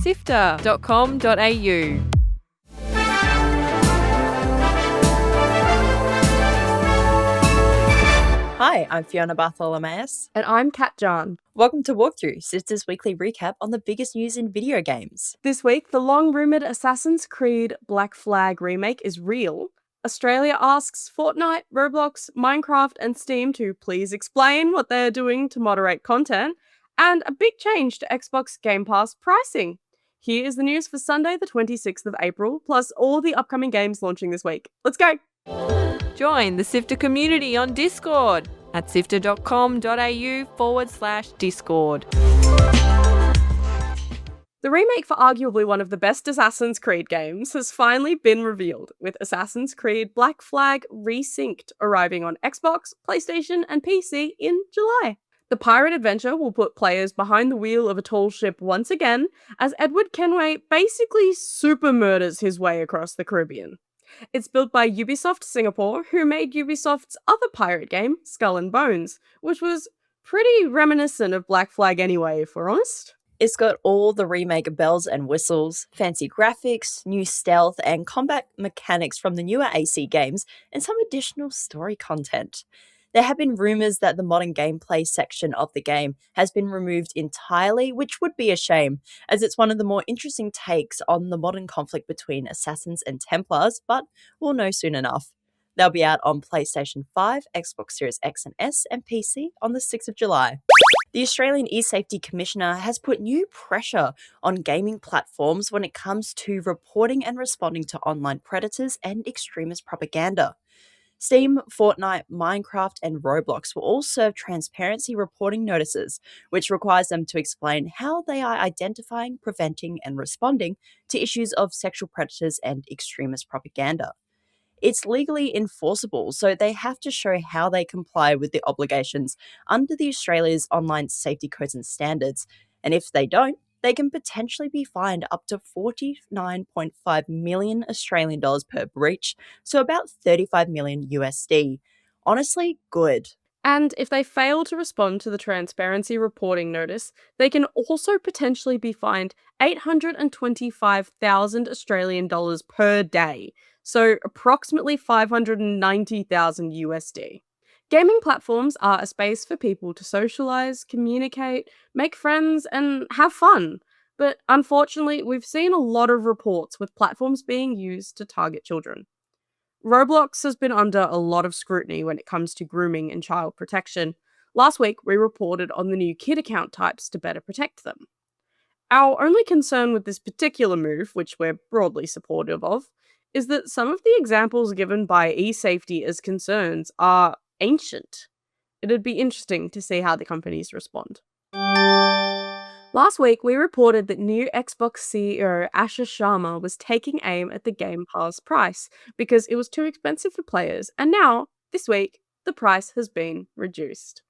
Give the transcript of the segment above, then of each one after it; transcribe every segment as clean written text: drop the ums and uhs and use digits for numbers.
SIFTER.com.au. Hi, I'm Fiona Bartholomeus. And I'm Kat John. Welcome to Walkthrough, SIFTER's weekly recap on the biggest news in video games. This week, the long-rumoured Assassin's Creed Black Flag remake is real. Australia asks Fortnite, Roblox, Minecraft and Steam to please explain what they're doing to moderate content, and a big change to Xbox Game Pass pricing. Here is the news for Sunday the 26th of April, plus all the upcoming games launching this week. Let's go! Join the SIFTER community on Discord at sifter.com.au/Discord. The remake for arguably one of the best Assassin's Creed games has finally been revealed, with Assassin's Creed Black Flag RESYNCED arriving on Xbox, PlayStation and PC in July. The pirate adventure will put players behind the wheel of a tall ship once again, as Edward Kenway basically super murders his way across the Caribbean. It's built by Ubisoft Singapore, who made Ubisoft's other pirate game, Skull and Bones, which was pretty reminiscent of Black Flag anyway, if we're honest. It's got all the remake bells and whistles, fancy graphics, new stealth and combat mechanics from the newer AC games, and some additional story content. There have been rumours that the modern gameplay section of the game has been removed entirely, which would be a shame, as it's one of the more interesting takes on the modern conflict between Assassins and Templars, but we'll know soon enough. They'll be out on PlayStation 5, Xbox Series X and S, and PC on the 6th of July. The Australian E-Safety Commissioner has put new pressure on gaming platforms when it comes to reporting and responding to online predators and extremist propaganda. Steam, Fortnite, Minecraft, and Roblox will all serve transparency reporting notices, which requires them to explain how they are identifying, preventing, and responding to issues of sexual predators and extremist propaganda. It's legally enforceable, so they have to show how they comply with the obligations under the Australia's online safety codes and standards, and if they don't, they can potentially be fined up to 49.5 million Australian dollars per breach, so about 35 million USD. Honestly, good. And if they fail to respond to the transparency reporting notice, they can also potentially be fined 825,000 Australian dollars per day, so approximately 590,000 USD. Gaming platforms are a space for people to socialize, communicate, make friends, and have fun. But unfortunately, we've seen a lot of reports with platforms being used to target children. Roblox has been under a lot of scrutiny when it comes to grooming and child protection. Last week, we reported on the new kid account types to better protect them. Our only concern with this particular move, which we're broadly supportive of, is that some of the examples given by eSafety as concerns are ancient. It'd be interesting to see how the companies respond. Last week, we reported that new Xbox CEO Asher Sharma was taking aim at the Game Pass price because it was too expensive for players, and now, this week, the price has been reduced.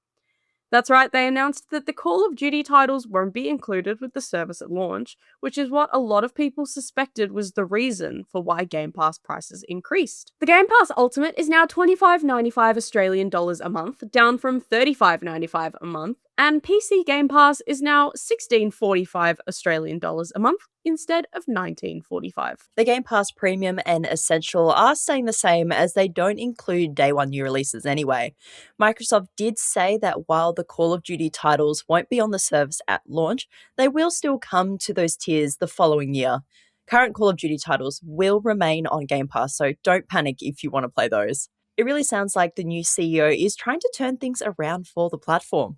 That's right, they announced that the Call of Duty titles won't be included with the service at launch, which is what a lot of people suspected was the reason for why Game Pass prices increased. The Game Pass Ultimate is now $25.95 Australian dollars a month, down from $35.95 a month, and PC Game Pass is now $16.45 Australian dollars a month instead of $19.45. The Game Pass Premium and Essential are staying the same as they don't include day one new releases anyway. Microsoft did say that while the Call of Duty titles won't be on the service at launch, they will still come to those tiers the following year. Current Call of Duty titles will remain on Game Pass, so don't panic if you want to play those. It really sounds like the new CEO is trying to turn things around for the platform.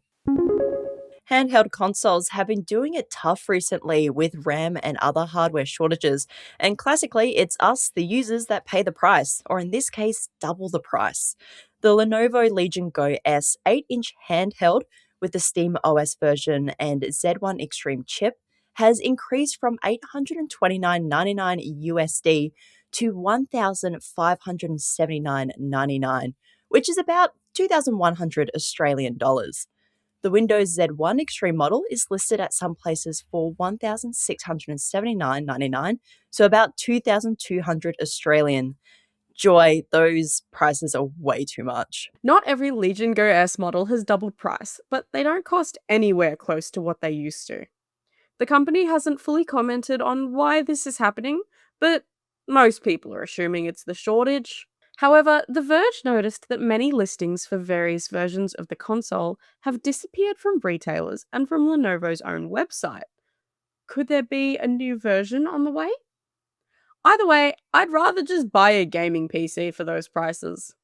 Handheld consoles have been doing it tough recently with RAM and other hardware shortages, and classically, it's us, the users, that pay the price, or in this case, double the price. The Lenovo Legion Go S 8-inch handheld with the Steam OS version and Z1 Extreme chip has increased from $829.99 USD to $1,579.99, which is about 2,100 Australian dollars. The Windows Z1 Extreme model is listed at some places for $1,679.99, so about 2,200 Australian. Joy, those prices are way too much. Not every Legion Go S model has doubled price, but they don't cost anywhere close to what they used to. The company hasn't fully commented on why this is happening, but most people are assuming it's the shortage. However, The Verge noticed that many listings for various versions of the console have disappeared from retailers and from Lenovo's own website. Could there be a new version on the way? Either way, I'd rather just buy a gaming PC for those prices.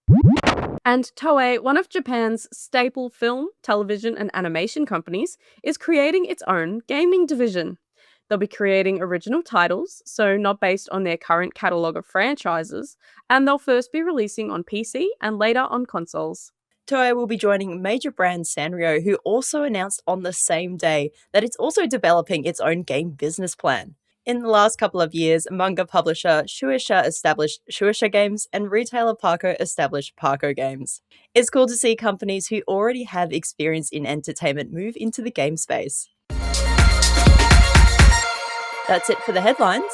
And Toei, one of Japan's staple film, television, and animation companies, is creating its own gaming division. They'll be creating original titles, so not based on their current catalogue of franchises, and they'll first be releasing on PC and later on consoles. Toei will be joining major brand Sanrio, who also announced on the same day that it's also developing its own game business plan. In the last couple of years, manga publisher Shueisha established Shueisha Games and retailer Parco established Parco Games. It's cool to see companies who already have experience in entertainment move into the game space. That's it for the headlines.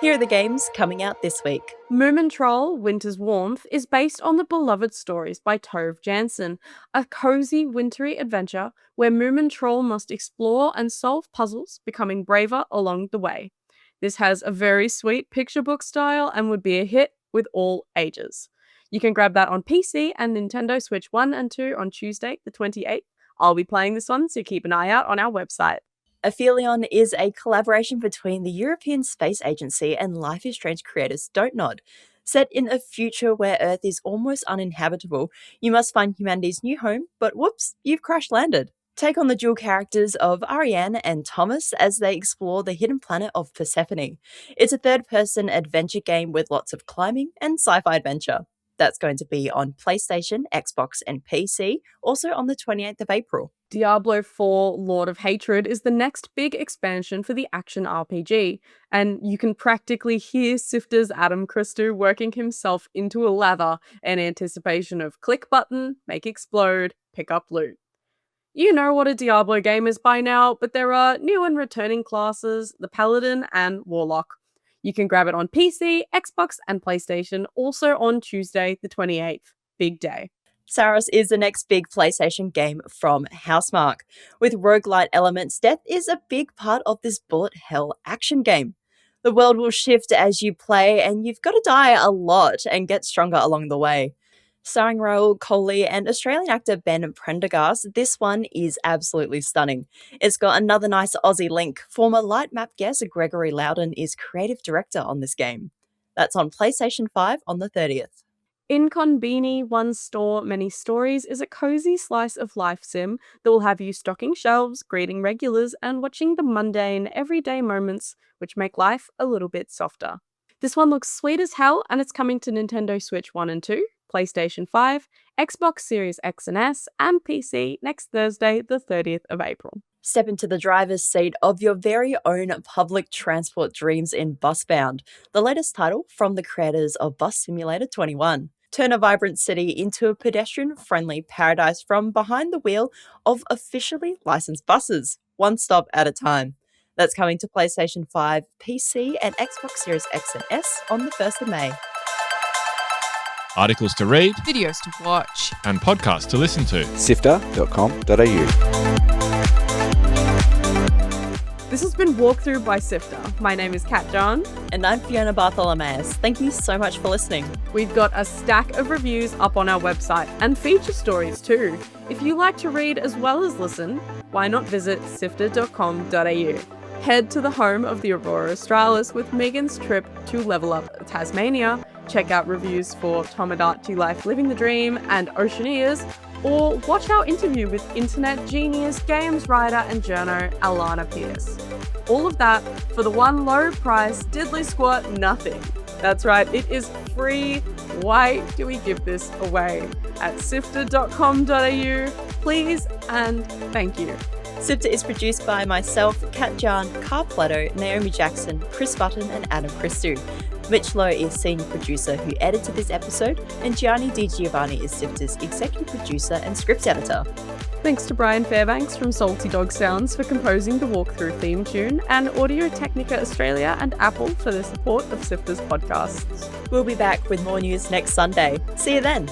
Here are the games coming out this week. MOOMINTROLL Winter's Warmth is based on the beloved stories by Tove Jansson, a cozy, wintry adventure where MOOMINTROLL must explore and solve puzzles, becoming braver along the way. This has a very sweet picture book style and would be a hit with all ages. You can grab that on PC and Nintendo Switch 1 and 2 on Tuesday, the 28th. I'll be playing this one, so keep an eye out on our website. APHELION is a collaboration between the European Space Agency and Life is Strange creators Don't Nod. Set in a future where Earth is almost uninhabitable, you must find humanity's new home, but whoops, you've crash landed. Take on the dual characters of Ariane and Thomas as they explore the hidden planet of Persephone. It's a third-person adventure game with lots of climbing and sci-fi adventure. That's going to be on PlayStation, Xbox, and PC, also on the 28th of April. Diablo 4 Lord of Hatred is the next big expansion for the action RPG, and you can practically hear SIFTER's Adam Christou working himself into a lather in anticipation of click button, make explode, pick up loot. You know what a Diablo game is by now, but there are new and returning classes, the Paladin and Warlock. You can grab it on PC, Xbox, and PlayStation, also on Tuesday, the 28th. Big day. SAROS is the next big PlayStation game from Housemarque. With roguelite elements, death is a big part of this bullet hell action game. The world will shift as you play, and you've got to die a lot and get stronger along the way. Starring Raoul Coley and Australian actor Ben Prendergast, this one is absolutely stunning. It's got another nice Aussie link. Former Light Map guest Gregory Loudon is creative director on this game. That's on PlayStation 5 on the 30th. INKONBINI One Store Many Stories is a cozy slice of life sim that will have you stocking shelves, greeting regulars, and watching the mundane, everyday moments which make life a little bit softer. This one looks sweet as hell, and it's coming to Nintendo Switch 1 and 2, PlayStation 5, Xbox Series X and S, and PC next Thursday, the 30th of April. Step into the driver's seat of your very own public transport dreams in Busbound, the latest title from the creators of Bus Simulator 21. Turn a vibrant city into a pedestrian-friendly paradise from behind the wheel of officially licensed buses, one stop at a time. That's coming to PlayStation 5, PC, and Xbox Series X and S on the 1st of May. Articles to read, Videos to watch. and podcasts to listen to. SIFTER.com.au. This has been Walkthrough by SIFTER. My name is Kat John. And I'm Fiona Bartholomeus. Thank you so much for listening. We've got a stack of reviews up on our website and feature stories too. If you like to read as well as listen, why not visit SIFTER.com.au. Head to the home of the Aurora Australis with Megan's trip to Level Up Tasmania. Check out reviews for Tomodachi Life Living the Dream and Oceaneers, or watch our interview with internet genius, games writer and journo Alana Pierce. All of that for the one low price, diddly squat nothing. That's right, it is free. Why do we give this away? At sifter.com.au, please and thank you. SIFTER is produced by myself, Kat John, Car Plato, Naomi Jackson, Chris Button, and Adam Christou. Mitch Lowe is senior producer who edited this episode, and Gianni Di Giovanni is SIFTER's executive producer and script editor. Thanks to Brian Fairbanks from Salty Dog Sounds for composing the Walkthrough theme tune, and Audio Technica Australia and Apple for their support of SIFTER's podcasts. We'll be back with more news next Sunday. See you then.